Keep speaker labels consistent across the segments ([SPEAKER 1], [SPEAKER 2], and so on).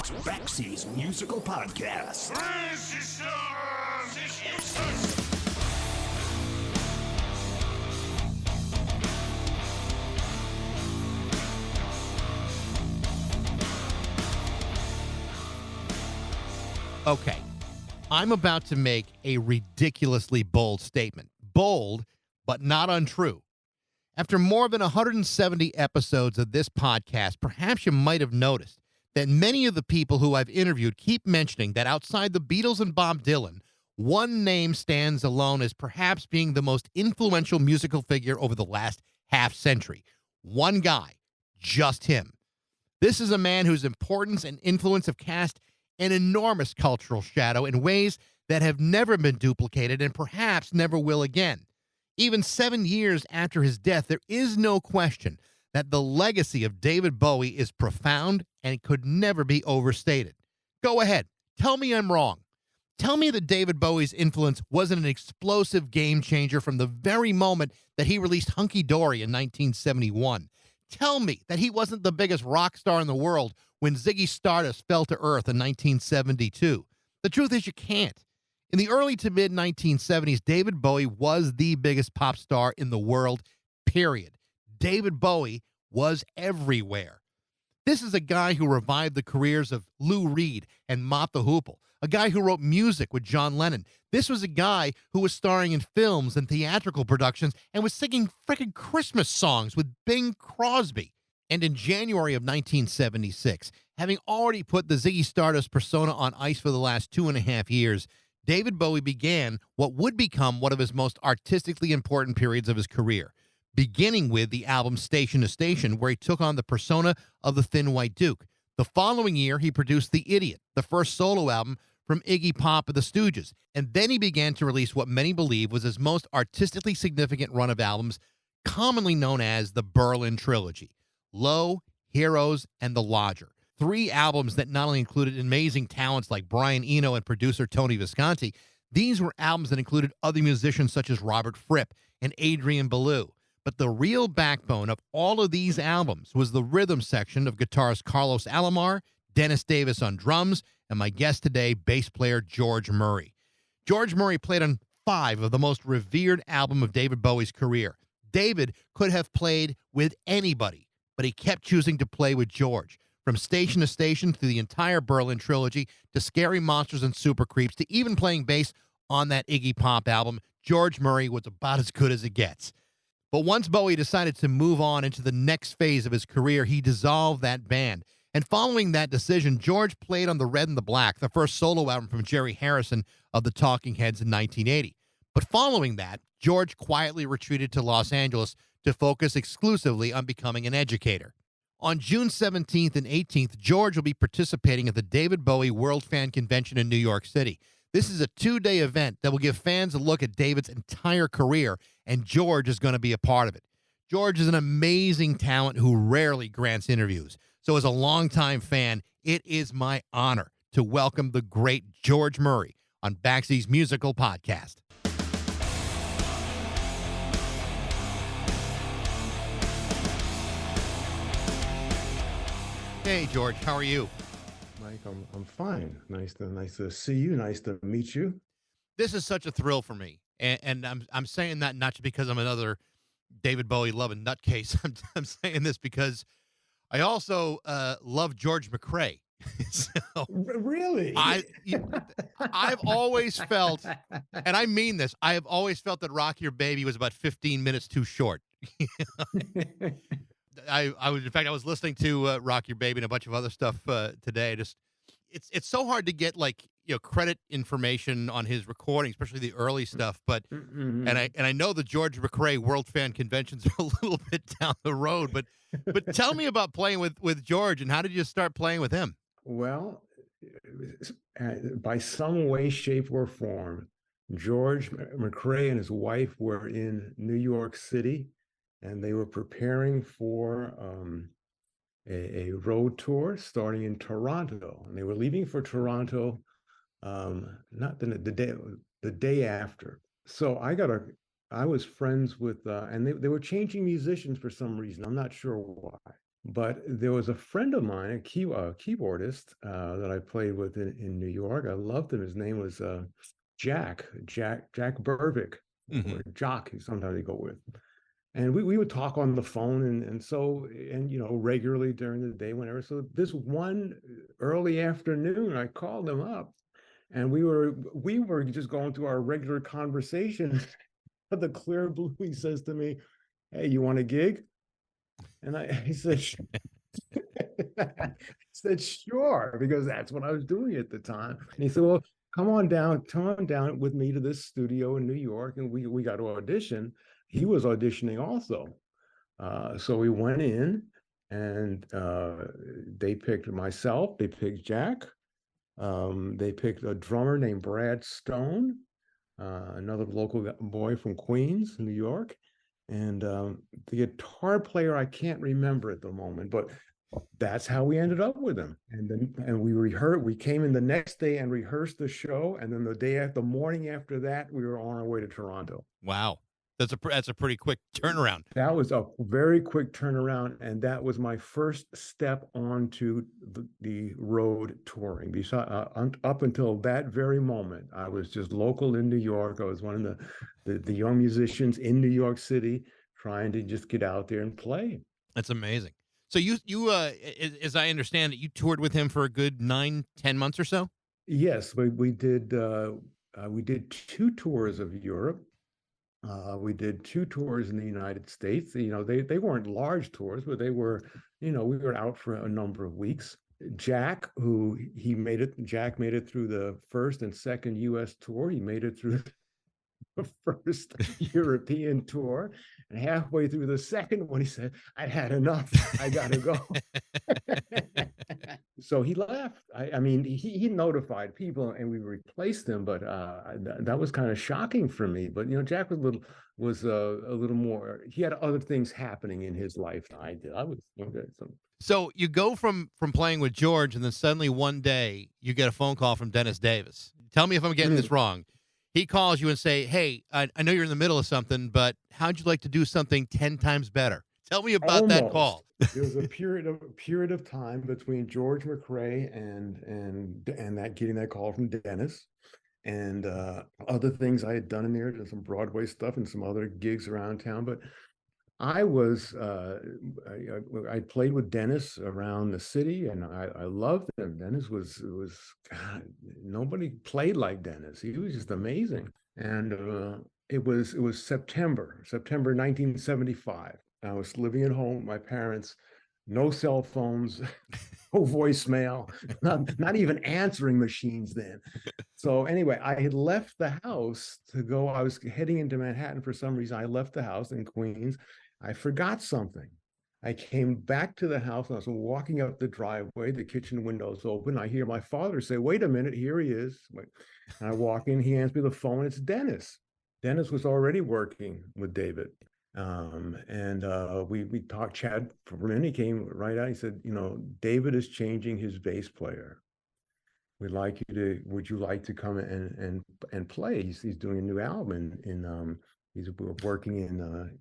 [SPEAKER 1] Baxie's musical podcast.
[SPEAKER 2] Okay, I'm about to make a ridiculously bold statement. Bold, but not untrue. After more than 170 episodes of this podcast, perhaps you might have noticed that many of the people who I've interviewed keep mentioning that outside the Beatles and Bob Dylan, one name stands alone as perhaps being the most influential musical figure over the last half century. One guy, just him. This is a man whose importance and influence have cast an enormous cultural shadow in ways that have never been duplicated and perhaps never will again. Even 7 years after his death, there is no question that the legacy of David Bowie is profound and could never be overstated. Go ahead. Tell me I'm wrong. Tell me that David Bowie's influence wasn't an explosive game changer from the very moment that he released Hunky Dory in 1971. Tell me that he wasn't the biggest rock star in the world when Ziggy Stardust fell to earth in 1972. The truth is you can't. In the early to mid 1970s, David Bowie was the biggest pop star in the world, period. David Bowie was everywhere. This is a guy who revived the careers of Lou Reed and Mott the Hoople, a guy who wrote music with John Lennon. This was a guy who was starring in films and theatrical productions and was singing frickin' Christmas songs with Bing Crosby. And in January of 1976, having already put the Ziggy Stardust persona on ice for the last 2.5 years, David Bowie began what would become one of his most artistically important periods of his career, beginning with the album Station to Station, where he took on the persona of the Thin White Duke. The following year, he produced The Idiot, the first solo album from Iggy Pop and the Stooges, and then he began to release what many believe was his most artistically significant run of albums, commonly known as the Berlin Trilogy: Low, Heroes, and The Lodger. 3 albums that not only included amazing talents like Brian Eno and producer Tony Visconti, these were albums that included other musicians such as Robert Fripp and Adrian Belew. But the real backbone of all of these albums was the rhythm section of guitarist Carlos Alomar, Dennis Davis on drums, and my guest today, bass player George Murray. George Murray played on 5 of the most revered albums of David Bowie's career. David could have played with anybody, but he kept choosing to play with George. From Station to Station through the entire Berlin Trilogy to Scary Monsters and Super Creeps to even playing bass on that Iggy Pop album, George Murray was about as good as it gets. But once Bowie decided to move on into the next phase of his career, he dissolved that band. And following that decision, George played on The Red and the Black, the first solo album from Jerry Harrison of the Talking Heads in 1980. But following that, George quietly retreated to Los Angeles to focus exclusively on becoming an educator. On June 17th and 18th, George will be participating at the David Bowie World Fan Convention in New York City. This is a 2-day event that will give fans a look at David's entire career, and George is going to be a part of it. George is an amazing talent who rarely grants interviews. So as a longtime fan, it is my honor to welcome the great George Murray on Baxie's musical podcast. Hey, George, how are you?
[SPEAKER 3] Mike, I'm fine. Nice to see you. Nice to meet you.
[SPEAKER 2] This is such a thrill for me, and I'm saying that not just because I'm another David Bowie loving nutcase. I'm saying this because I also love George McRae. So
[SPEAKER 3] Really?
[SPEAKER 2] I've always felt, and I mean this, I have always felt that Rock Your Baby was about 15 minutes too short. I was listening to Rock Your Baby and a bunch of other stuff today. Just it's so hard to get credit information on his recording, especially the early stuff. But
[SPEAKER 3] Mm-hmm.
[SPEAKER 2] and I know the George McRae World Fan Conventions are a little bit down the road. But tell me about playing with George, and how did you start playing with him?
[SPEAKER 3] Well, by some way, shape, or form, George McRae and his wife were in New York City, and they were preparing for a road tour starting in Toronto, and they were leaving for Toronto not the day after. So I was friends with and they were changing musicians for some reason. I'm not sure why. But there was a friend of mine, keyboardist that I played with in New York. I loved him. His name was Jack Burvick,
[SPEAKER 2] Hmm.
[SPEAKER 3] or Jock, sometimes they go with. And we would talk on the phone and regularly during the day, whenever. So this one early afternoon, I called him up, and we were just going through our regular conversation. But the clear blue, he says to me, "Hey, you want a gig?" And he said, I said, "Sure," because that's what I was doing at the time. And he said, "Well, come on down with me to this studio in New York." And we got to audition. He was auditioning also. So we went in, and they picked myself, they picked Jack, they picked a drummer named Brad Stone, another local boy from Queens, New York, and the guitar player I can't remember at the moment, but that's how we ended up with him. And we rehearsed. We came in the next day and rehearsed the show, and then the morning after that, we were on our way to Toronto.
[SPEAKER 2] Wow. That's a pretty quick turnaround.
[SPEAKER 3] That was a very quick turnaround, and that was my first step onto the road touring. Up until that very moment, I was just local in New York. I was one of the young musicians in New York City trying to just get out there and play.
[SPEAKER 2] That's amazing. So as I understand it, you toured with him for a good 9, 10 months or so.
[SPEAKER 3] Yes, we did two tours of Europe. We did two tours in the United States. They weren't large tours, but they were, we were out for a number of weeks. Jack made it through the first and second US tour. He made it through the first European tour. And halfway through the second one, he said, "I've had enough. I gotta go." So he left. I mean, he notified people, and we replaced him, but that was kind of shocking for me. But Jack was a little more. He had other things happening in his life than I did. I was okay.
[SPEAKER 2] So you go from playing with George, and then suddenly one day you get a phone call from Dennis Davis. Tell me if I'm getting this wrong. He calls you and say, "Hey, I know you're in the middle of something, but how'd you like to do something 10 times better?" Tell me about that
[SPEAKER 3] Almost.
[SPEAKER 2] call.
[SPEAKER 3] There was a period of time between George McRae and that getting that call from Dennis, and other things I had done in there, did some Broadway stuff and some other gigs around town. But I was I played with Dennis around the city, and I loved him. Dennis was God, nobody played like Dennis. He was just amazing. And it was September 1975. I was living at home with my parents, no cell phones, no voicemail, not even answering machines then. So anyway, I had left the house to go. I was heading into Manhattan for some reason. I left the house in Queens. I forgot something. I came back to the house, and I was walking up the driveway. The kitchen window's open. I hear my father say, "Wait a minute, here he is." And I walk in. He hands me the phone. It's Dennis. Dennis was already working with David. And we talked, chat for a minute. He came right out. He said, "David is changing his bass player. Would you like to come and play? He's doing a new album he's working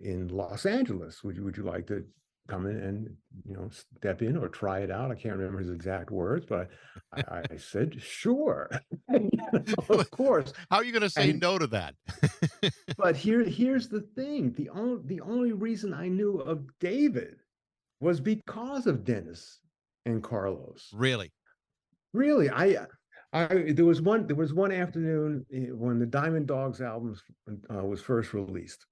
[SPEAKER 3] in Los Angeles. Would you like to come in and step in or try it out?" I can't remember his exact words, but I said, "Sure." Of course.
[SPEAKER 2] How are you going to say
[SPEAKER 3] And
[SPEAKER 2] no to that?
[SPEAKER 3] but here's the thing. The only reason I knew of David was because of Dennis and Carlos.
[SPEAKER 2] Really?
[SPEAKER 3] Really, there was one afternoon when the Diamond Dogs album was first released.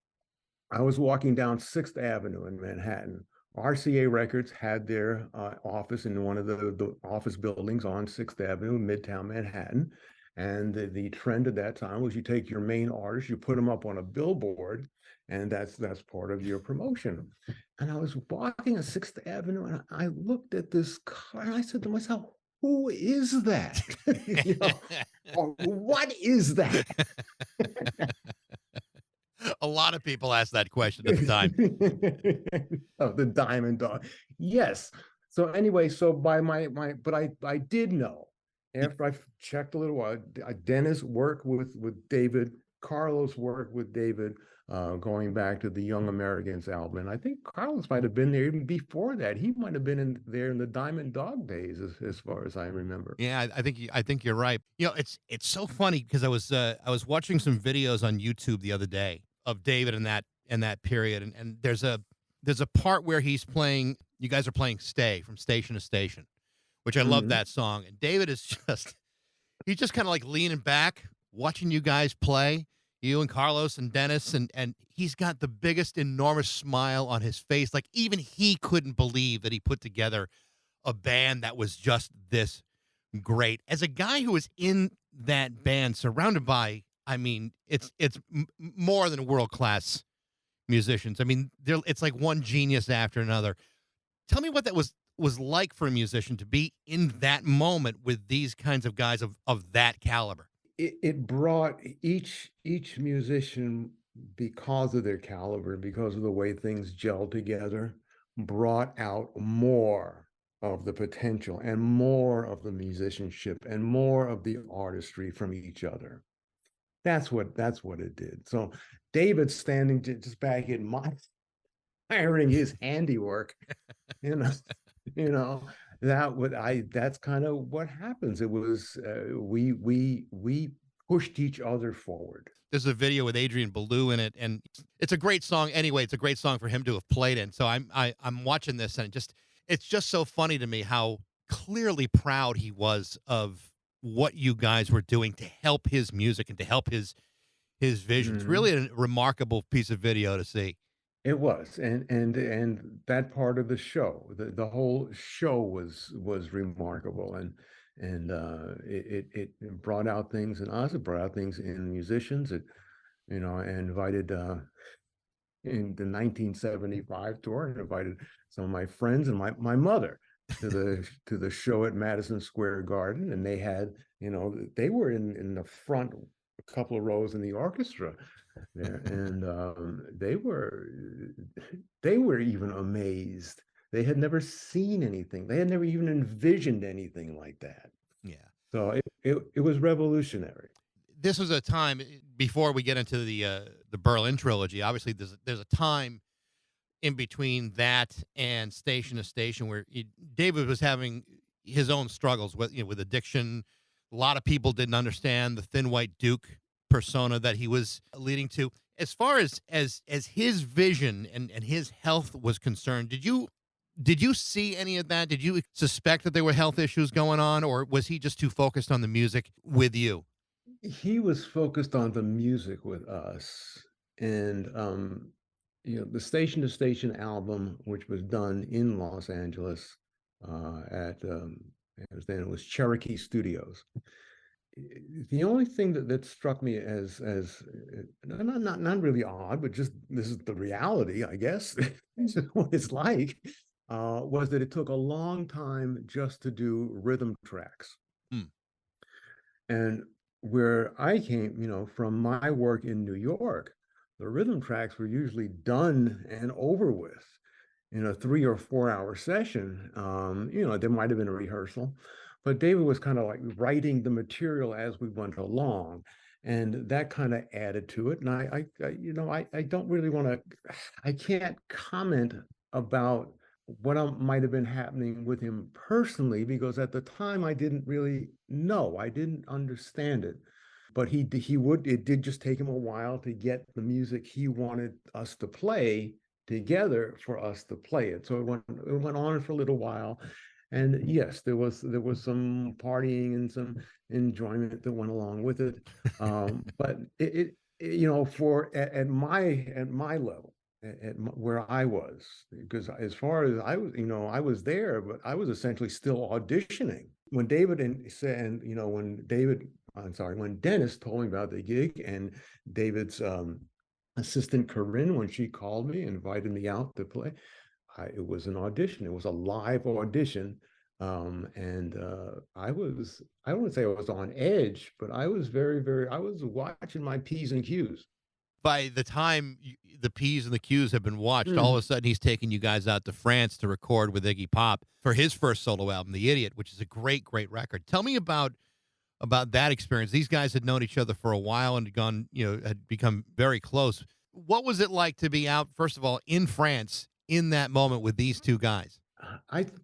[SPEAKER 3] I was walking down Sixth Avenue in Manhattan. RCA Records had their office in one of the office buildings on Sixth Avenue, Midtown Manhattan. And the trend at that time was you take your main artists, you put them up on a billboard, and that's part of your promotion. And I was walking on Sixth Avenue, and I looked at this car, and I said to myself, "Who is that?" Or what is that?
[SPEAKER 2] A lot of people ask that question at the time.
[SPEAKER 3] Of the Diamond Dog. Yes. So anyway, so but I did know after I checked a little while. Dennis worked with David Carlos worked with David going back to the Young Americans album. And I think Carlos might have been there even before that. He might have been there in the Diamond Dog days, as far as I remember.
[SPEAKER 2] Yeah, I think you're right. It's so funny because I was watching some videos on YouTube the other day of David in that period, and there's a part where he's playing. You guys are playing "Stay" from Station to Station, which I love that song. And David is he's just kind of like leaning back, watching you guys play, you and Carlos and Dennis, and he's got the biggest, enormous smile on his face. Like even he couldn't believe that he put together a band that was just this great. As a guy who was in that band, surrounded by, I mean, it's more than world-class musicians. I mean, it's like one genius after another. Tell me what that was like for a musician to be in that moment with these kinds of guys of that caliber.
[SPEAKER 3] It brought each musician, because of their caliber, because of the way things gelled together, brought out more of the potential and more of the musicianship and more of the artistry from each other. That's what it did. So David standing just back admiring his handiwork, you know, you know, that's kind of what happens. It was we pushed each other forward.
[SPEAKER 2] There's a video with Adrian Belew in it, and it's a great song. Anyway, it's a great song for him to have played in. So I'm watching this, and it's just so funny to me how clearly proud he was of what you guys were doing to help his music and to help his vision. It's really a remarkable piece of video to see.
[SPEAKER 3] It was, and that part of the show, the whole show was remarkable, and it brought out things in us. It brought out things in musicians. It, invited in the 1975 tour, and invited some of my friends and my mother to the show at Madison Square Garden, and they had, they were in the front, a couple of rows in the orchestra there, and they were even amazed. They had never seen anything. They had never even envisioned anything like that.
[SPEAKER 2] Yeah.
[SPEAKER 3] So it was revolutionary.
[SPEAKER 2] This was a time before we get into the Berlin trilogy. Obviously, there's a time in between that and Station to Station where David was having his own struggles with addiction. A lot of people didn't understand the Thin White Duke persona that he was leading to. As far as his vision and his health was concerned, did you see any of that? Did you suspect that there were health issues going on, or was he just too focused on the music with you?
[SPEAKER 3] He was focused on the music with us, and the Station to Station album, which was done in Los Angeles at it was Cherokee Studios. The only thing that struck me as not really odd, but just this is the reality, I guess, this is what it's like, was that it took a long time just to do rhythm tracks. And where I came, from my work in New York, the rhythm tracks were usually done and over with in a 3 or 4 hour session. There might have been a rehearsal, but David was kind of like writing the material as we went along, and that kind of added to it. And I don't really want to, I can't comment about what might have been happening with him personally, because at the time I didn't really know, I didn't understand it. But it did just take him a while to get the music he wanted us to play together for us to play it. So it went on for a little while. And yes, there was some partying and some enjoyment that went along with it. But at my level, where I was, because as far as I was, I was there, but I was essentially still auditioning when when Dennis told me about the gig, and David's assistant Corinne, when she called me and invited me out to play, it was an audition. It was a live audition. And I wouldn't say I was on edge, but I was I was watching my P's and Q's.
[SPEAKER 2] By the time the P's and the Q's have been watched, all of a sudden he's taking you guys out to France to record with Iggy Pop for his first solo album, The Idiot, which is a great, great record. Tell me about about that experience. These guys had known each other for a while and had become very close. What was it like to be out, first of all, in France in that moment with these two guys?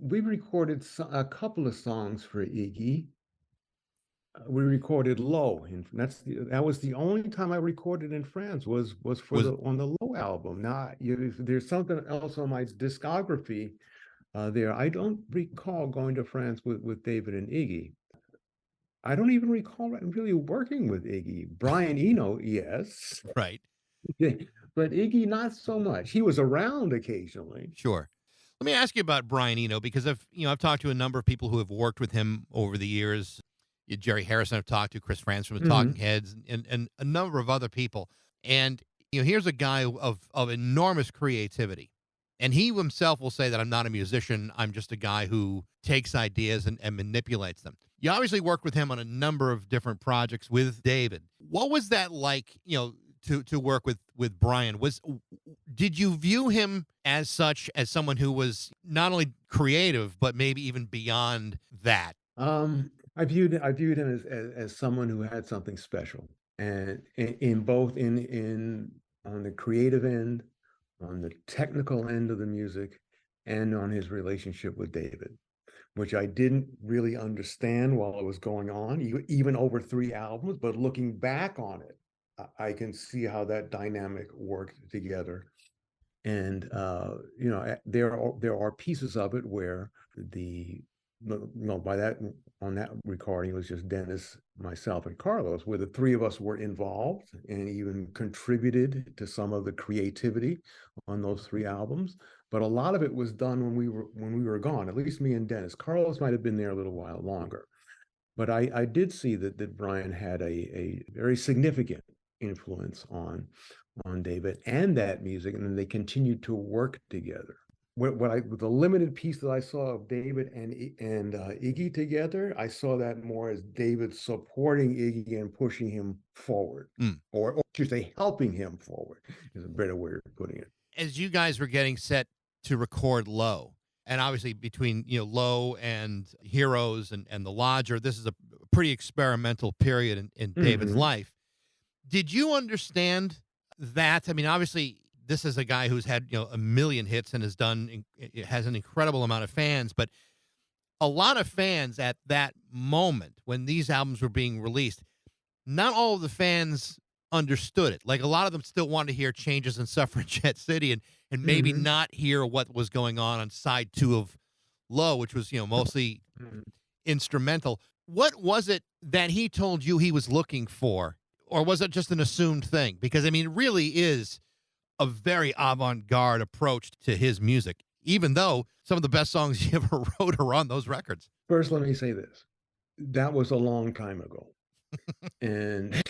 [SPEAKER 3] We recorded a couple of songs for Iggy. We recorded Low, and that was the only time I recorded in France was on the Low album. Now, there's something else on my discography there. I don't recall going to France with David and Iggy. I don't even recall really working with Iggy. Brian Eno, yes,
[SPEAKER 2] Right.
[SPEAKER 3] but Iggy not so much. He was around occasionally.
[SPEAKER 2] Sure. Let me ask you about Brian Eno, because I've talked to a number of people who have worked with him over the years. Jerry Harrison I've talked to, Chris Frantz from the Talking Heads, and a number of other people. And here's a guy of enormous creativity. And he himself will say that I'm not a musician. I'm just a guy who takes ideas and manipulates them. You obviously worked with him on a number of different projects with David. What was that like, to work with Brian? Did you view him as such, as someone who was not only creative, but maybe even beyond that?
[SPEAKER 3] I viewed him as someone who had something special, and in both in on the creative end, on the technical end of the music, and on his relationship with David, which I didn't really understand while it was going on, even over 3 albums. But looking back on it, I can see how that dynamic worked together. And there are pieces of it where on that recording, it was just Dennis, myself, and Carlos, where the 3 of us were involved and even contributed to some of the creativity on those 3 albums. But a lot of it was done when we were gone. At least me and Dennis. Carlos might have been there a little while longer, but I did see that Brian had a very significant influence on David and that music, and then they continued to work together. With the limited piece that I saw of David and Iggy together, I saw that more as David supporting Iggy and pushing him forward, or should say, helping him forward is a better way of putting it.
[SPEAKER 2] As you guys were getting set to record Low, and obviously between Low and Heroes and The Lodger, this is a pretty experimental period in David's life. Did you understand that? I mean, obviously, this is a guy who's had a million hits and has an incredible amount of fans, but a lot of fans at that moment when these albums were being released, not all of the fans understood it. Like, a lot of them still wanted to hear Changes in Suffragette City and maybe not hear what was going on side 2 of Low, which was mostly instrumental. What was it that he told you he was looking for, or was it just an assumed thing? Because I mean, it really is a very avant-garde approach to his music, even though some of the best songs he ever wrote are on those records.
[SPEAKER 3] First, let me say this. That was a long time ago. and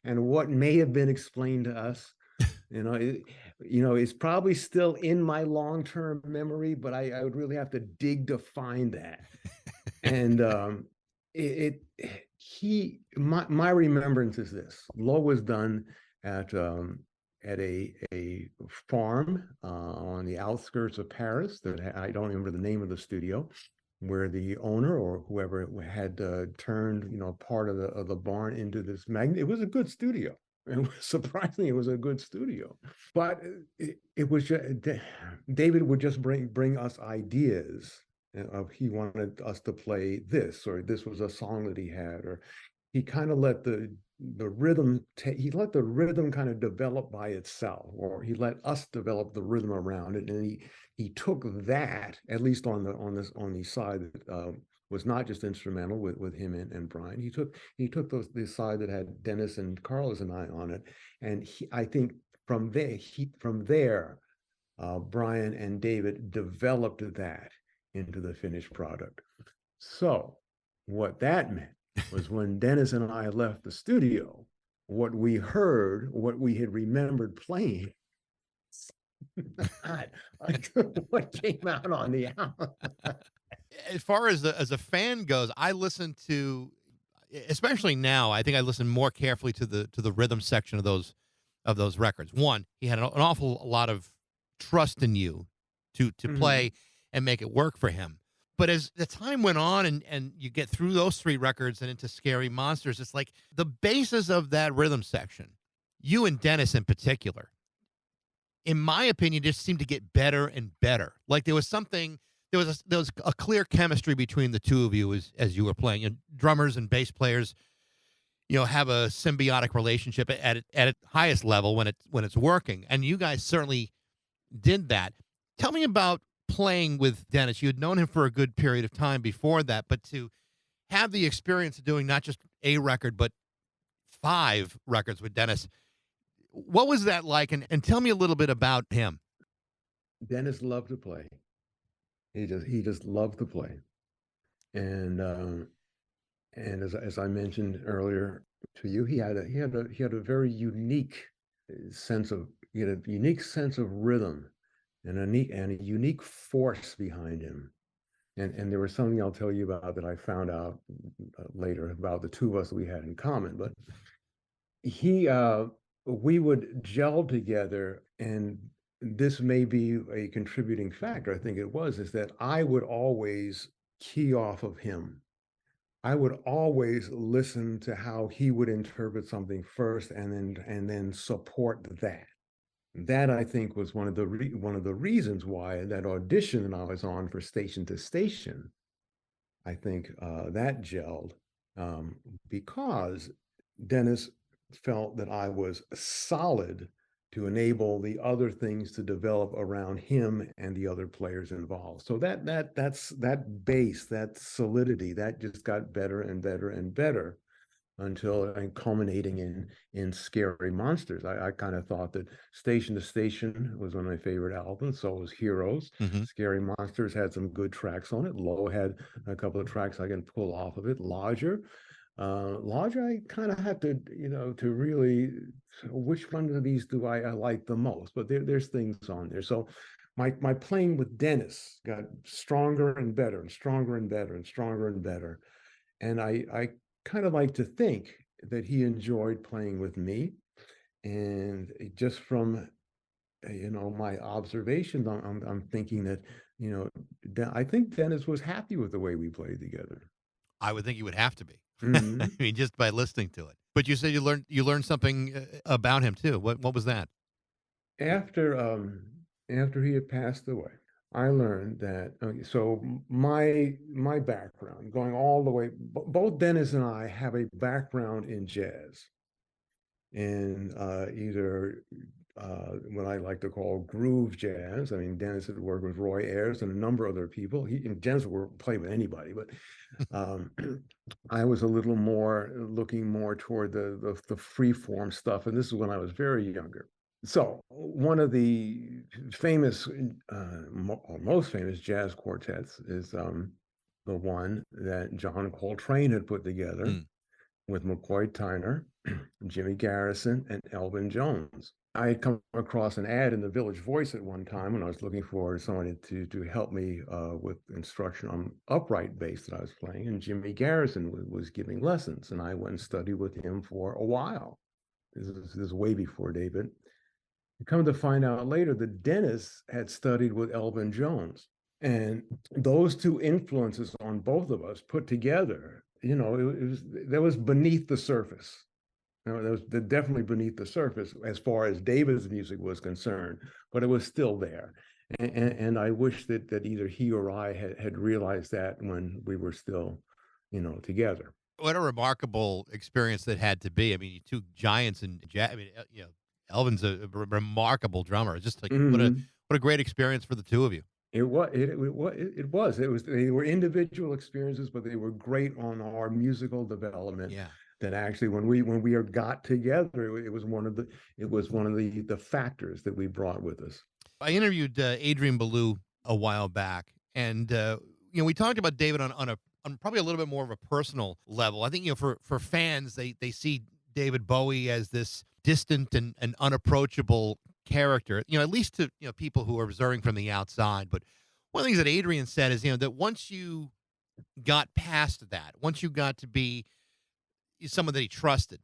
[SPEAKER 3] what may have been explained to us, it's probably still in my long-term memory, but I would really have to dig to find that. And my remembrance is this: Low was done at a farm on the outskirts of Paris that I don't remember the name of the studio, where the owner or whoever had turned part of the barn into this magnet. It was a good studio, and surprisingly, it was a good studio. But it was just, David would just bring us ideas of, he wanted us to play this, or this was a song that he had, or he kind of let the rhythm kind of develop by itself, or he let us develop the rhythm around it. And he took that, at least on the side that was not just instrumental with him and Brian. He took the side that had Dennis and Carlos and I on it, and I think from there, Brian and David developed that into the finished product. So what that meant was, when Dennis and I left the studio, what we heard, what we had remembered playing, what came out on the album.
[SPEAKER 2] As far as a fan goes, I listen to, especially now, I think I listen more carefully to the rhythm section of those records. One, he had an awful lot of trust in you to play and make it work for him. But as the time went on and you get through those 3 records and into Scary Monsters, it's like the basis of that rhythm section, you and Dennis in particular, in my opinion, just seemed to get better and better. Like there was a clear chemistry between the two of you as you were playing. And drummers and bass players, have a symbiotic relationship at its highest level when it's working. And you guys certainly did that. Tell me about playing with Dennis. You had known him for a good period of time before that, but to have the experience of doing not just a record, but 5 records with Dennis, what was that like? And tell me a little bit about him.
[SPEAKER 3] Dennis loved to play. He just loved to play. And as I mentioned earlier to you, he had a very unique unique sense of rhythm and a unique force behind him. And there was something I'll tell you about that I found out later about the two of us that we had in common. But he we would gel together, and this may be a contributing factor. I think it was, is that I would always key off of him. I would always listen to how he would interpret something first, and then support that. That, I think, was one of the reasons why that audition that I was on for Station to Station, I think that gelled, because Dennis felt that I was solid to enable the other things to develop around him and the other players involved. So that base, that solidity, that just got better and better and better until and culminating in Scary Monsters. I kind of thought that Station to Station was one of my favorite albums. So was Heroes.
[SPEAKER 2] Mm-hmm.
[SPEAKER 3] Scary Monsters had some good tracks on it. Low had a couple of tracks I can pull off of it. Lodger, I kind of had to really, which one of these do I like the most? But there's things on there. So my playing with Dennis got stronger and better and stronger and better and stronger and better. And I kind of like to think that he enjoyed playing with me. And just from my observations, I'm thinking that I think Dennis was happy with the way we played together.
[SPEAKER 2] I would think you would have to be.
[SPEAKER 3] Mm-hmm.
[SPEAKER 2] I mean, just by listening to it. But you said you learned something about him too. What was that?
[SPEAKER 3] After he had passed away, I learned that. Okay, so my background, going all the way, both Dennis and I have a background in jazz, and either what I like to call groove jazz. I mean, Dennis had worked with Roy Ayers and a number of other people. Dennis would play with anybody, but I was a little more looking more toward the free form stuff, and this is when I was very younger. So one of the famous, or most famous jazz quartets is the one that John Coltrane had put together with McCoy Tyner, Jimmy Garrison, and Elvin Jones. I had come across an ad in the Village Voice at one time when I was looking for somebody to help me with instruction on upright bass that I was playing, and Jimmy Garrison was giving lessons, and I went and studied with him for a while. This is way before David. Come to find out later that Dennis had studied with Elvin Jones. And those two influences on both of us put together, that was beneath the surface. That was definitely beneath the surface as far as David's music was concerned, but it was still there. And I wish that either he or I had realized that when we were still, together.
[SPEAKER 2] What a remarkable experience that had to be. I mean, two giants in jazz. I mean, Elvin's a remarkable drummer. It's just like what a great experience for the two of you.
[SPEAKER 3] It was. They were individual experiences, but they were great on our musical development.
[SPEAKER 2] Yeah.
[SPEAKER 3] That actually, when we got together, it was one of the factors that we brought with us.
[SPEAKER 2] I interviewed Adrian Belew a while back, and we talked about David on probably a little bit more of a personal level. I think for fans, they see David Bowie as this distant and unapproachable character, at least to people who are observing from the outside. But one of the things that Adrian said is that once you got past that, once you got to be someone that he trusted,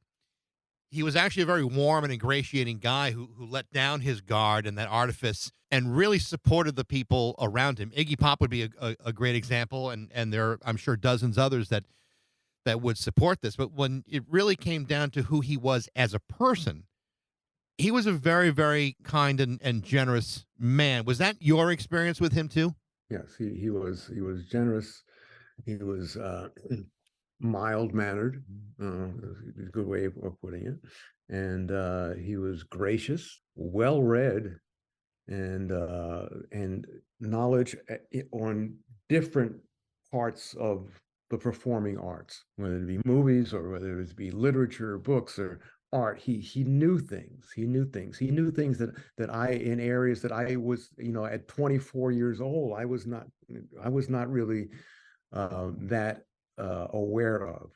[SPEAKER 2] he was actually a very warm and ingratiating guy who let down his guard and that artifice and really supported the people around him. Iggy Pop would be a great example, and there are, I'm sure, dozens others that would support this. But when it really came down to who he was as a person, he was a very, very kind and generous man. Was that your experience with him too?
[SPEAKER 3] Yes, he was generous. He was mild mannered. Is a good way of putting it. And he was gracious, well read, and knowledge on different parts of the performing arts, whether it be movies or whether it be literature, books, or art. He knew things. He knew things. He knew things that I, in areas that I was, at 24 years old, I was not really that aware of.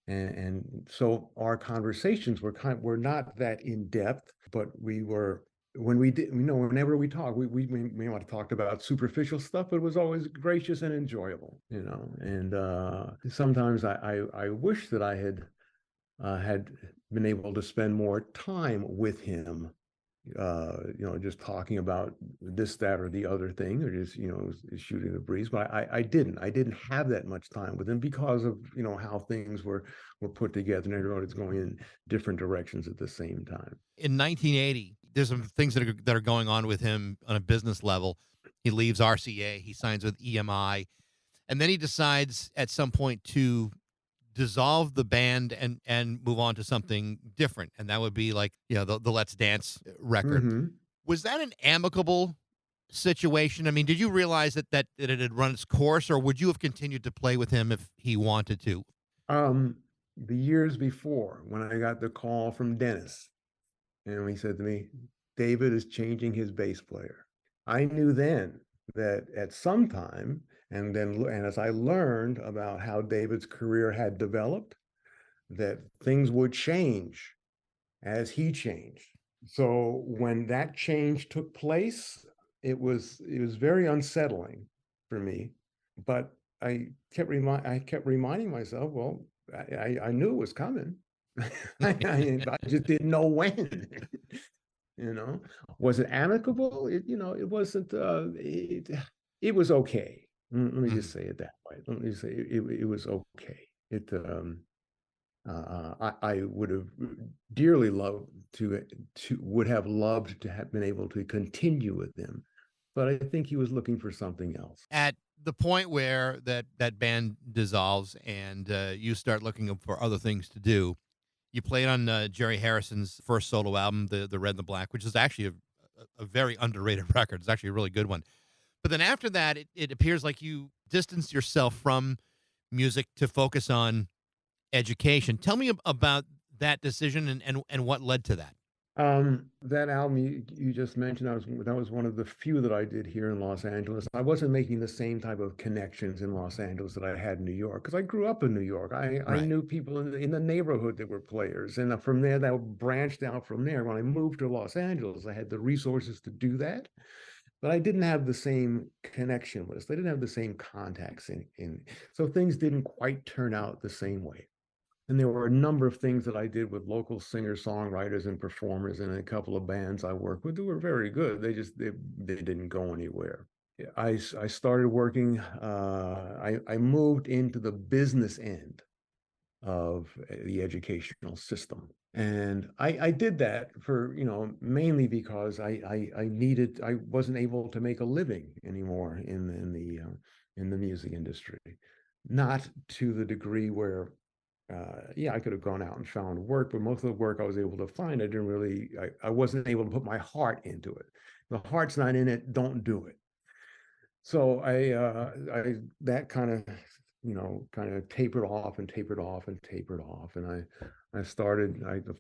[SPEAKER 3] And so our conversations were not that in depth, but we were, when we did, whenever we talked, we might have talked about superficial stuff, but it was always gracious and enjoyable. And sometimes I wish that I had been able to spend more time with him, just talking about this, that, or the other thing, or just, shooting the breeze. But I didn't have that much time with him because of, how things were put together and everybody's going in different directions at the same time.
[SPEAKER 2] In 1980, there's some things that are going on with him on a business level. He leaves RCA, he signs with EMI, and then he decides at some point to dissolve the band and move on to something different, and that would be like the Let's Dance record.
[SPEAKER 3] Mm-hmm.
[SPEAKER 2] Was that an amicable situation? I mean, did you realize that it had run its course, or would you have continued to play with him if he wanted to?
[SPEAKER 3] The years before, when I got the call from Dennis, and he said to me, David is changing his bass player. I knew then that at some time, and as I learned about how David's career had developed, that things would change as he changed. So when that change took place, it was very unsettling for me. But I kept reminding myself, well, I knew it was coming. I just didn't know when. Was it amicable? It wasn't. It was okay. Let me just say it that way. Let me say it was okay. I would have dearly loved would have loved to have been able to continue with them, but I think he was looking for something else.
[SPEAKER 2] At the point where that band dissolves and you start looking for other things to do, you played on Jerry Harrison's first solo album, the Red and the Black, which is actually a very underrated record. It's actually a really good one. But then after that, it appears like you distanced yourself from music to focus on education. Tell me about that decision and what led to that.
[SPEAKER 3] That album you just mentioned, that was one of the few that I did here in Los Angeles. I wasn't making the same type of connections in Los Angeles that I had in New York, because I grew up in New York. I
[SPEAKER 2] Right.
[SPEAKER 3] knew people in the neighborhood that were players, and from there that branched out from there. When I moved to Los Angeles, I had the resources to do that, but I didn't have the same connection list. I didn't have the same contacts so things didn't quite turn out the same way. And there were a number of things that I did with local singer-songwriters and performers and a couple of bands I worked with that were very good. They didn't go anywhere. Yeah, I started working, I moved into the business end of the educational system. And I did that for, mainly because I wasn't able to make a living anymore in the music industry. Not to the degree where I could have gone out and found work, but most of the work I was able to find, I wasn't able to put my heart into it. The heart's not in it, don't do it. So that kind of tapered off and tapered off and tapered off. And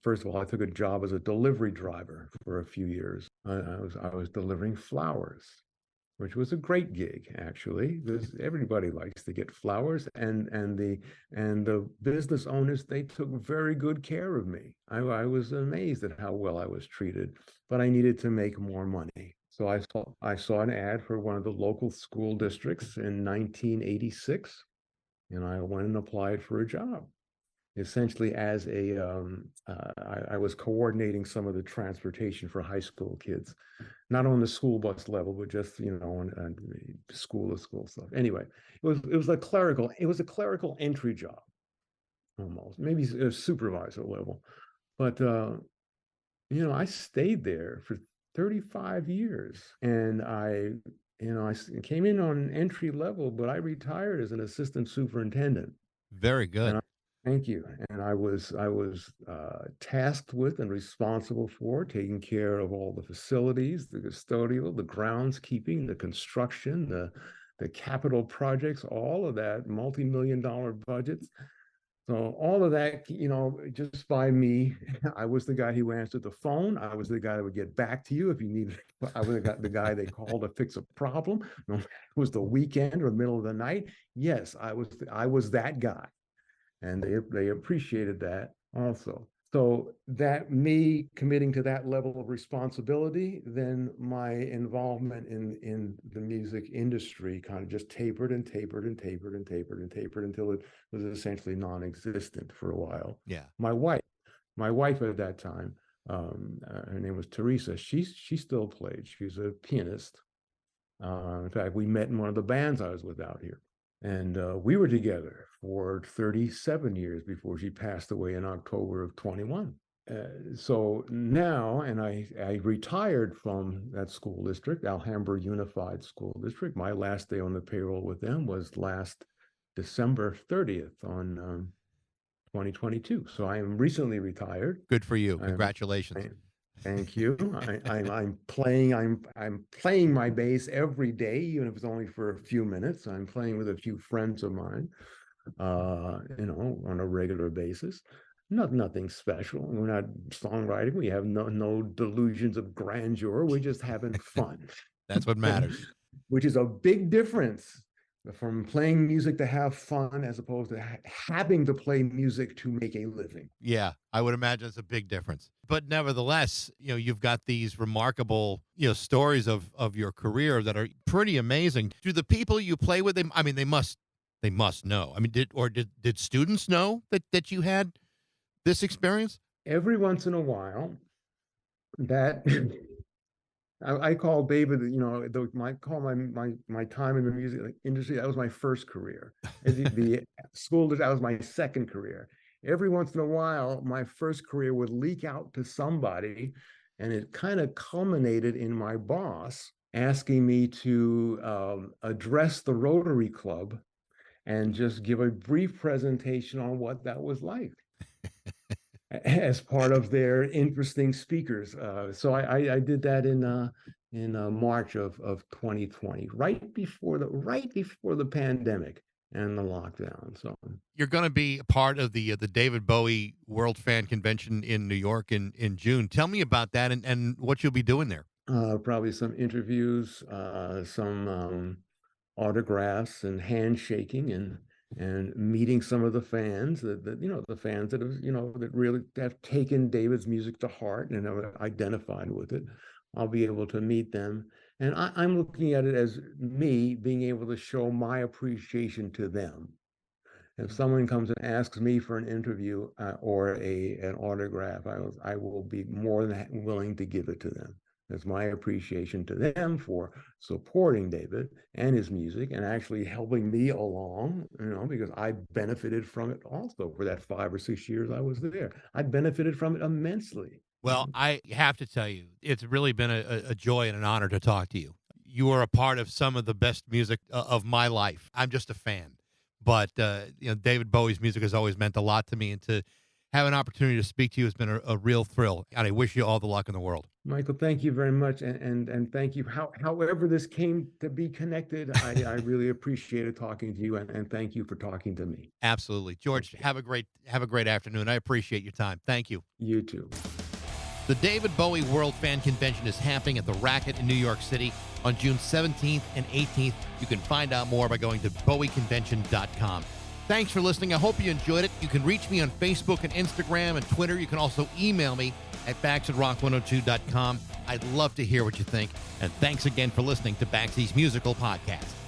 [SPEAKER 3] first of all, I took a job as a delivery driver for a few years. I was delivering flowers, which was a great gig, actually, because everybody likes to get flowers, and the business owners, they took very good care of me. I was amazed at how well I was treated, but I needed to make more money. So I saw an ad for one of the local school districts in 1986, and I went and applied for a job. essentially as I was coordinating some of the transportation for high school kids, not on the school bus level, but just, on school to school stuff. Anyway, it was a clerical entry job, almost, maybe a supervisor level. But I stayed there for 35 years, and I came in on entry level, but I retired as an assistant superintendent.
[SPEAKER 2] Very good.
[SPEAKER 3] Thank you. And I was tasked with and responsible for taking care of all the facilities, the custodial, the groundskeeping, the construction, the capital projects, all of that, multi-million-dollar budgets. So all of that, just by me, I was the guy who answered the phone. I was the guy that would get back to you if you needed. I was the guy they called to fix a problem. No, it was the weekend or middle of the night. Yes, I was that guy, and they appreciated that also. So that me committing to that level of responsibility, then my involvement in the music industry kind of just tapered and tapered and tapered and tapered and tapered until it was essentially non-existent for a while.
[SPEAKER 2] Yeah.
[SPEAKER 3] My wife at that time, her name was Teresa. She still played. She's a pianist. In fact, we met in one of the bands I was with out here. And we were together for 37 years before she passed away in October of 21. So now, and I retired from that school district, Alhambra Unified School District. My last day on the payroll with them was last December 30th on 2022. So I am recently retired.
[SPEAKER 2] Good for you. Congratulations.
[SPEAKER 3] Thank you. I'm playing my bass every day, even if it's only for a few minutes. I'm playing with a few friends of mine, on a regular basis. Nothing special. We're not songwriting. We have no delusions of grandeur. We're just having fun.
[SPEAKER 2] That's what matters.
[SPEAKER 3] Which is a big difference from playing music to have fun as opposed to having to play music to make a living.
[SPEAKER 2] Yeah, I would imagine it's a big difference. But nevertheless, you've got these remarkable, stories of your career that are pretty amazing. Do the people you play with, they must know. I mean, did students know that you had this experience?
[SPEAKER 3] Every once in a while, that I call David, my time in the music industry, that was my first career. The school, that was my second career. Every once in a while, my first career would leak out to somebody, and it kind of culminated in my boss asking me to address the Rotary Club and just give a brief presentation on what that was like as part of their interesting speakers. So I did that in March of 2020, right before the pandemic and the lockdown. So
[SPEAKER 2] you're going to be a part of the David Bowie World Fan Convention in New York in June. Tell me about that and what you'll be doing there.
[SPEAKER 3] Probably some interviews, some autographs and handshaking and meeting some of the fans the fans that have that really have taken David's music to heart and have identified with it. I'll be able to meet them, and I'm looking at it as me being able to show my appreciation to them. If someone comes and asks me for an interview or an autograph, I will be more than willing to give it to them. That's my appreciation to them for supporting David and his music and actually helping me along, because I benefited from it also for that 5 or 6 years I was there. I benefited from it immensely.
[SPEAKER 2] Well, I have to tell you, it's really been a joy and an honor to talk to you. You are a part of some of the best music of my life. I'm just a fan. But, David Bowie's music has always meant a lot to me, and to have an opportunity to speak to you has been a real thrill. And I wish you all the luck in the world.
[SPEAKER 3] Michael, thank you very much. And thank you. However this came to be connected, I really appreciated talking to you, and thank you for talking to me.
[SPEAKER 2] Absolutely. George, have a great afternoon. I appreciate your time. Thank you.
[SPEAKER 3] You too.
[SPEAKER 2] The David Bowie World Fan Convention is happening at the Racket in New York City on June 17th and 18th. You can find out more by going to bowieconvention.com. Thanks for listening. I hope you enjoyed it. You can reach me on Facebook and Instagram and Twitter. You can also email me at bax@rock102.com. I'd love to hear what you think. And thanks again for listening to Baxie's Musical Podcast.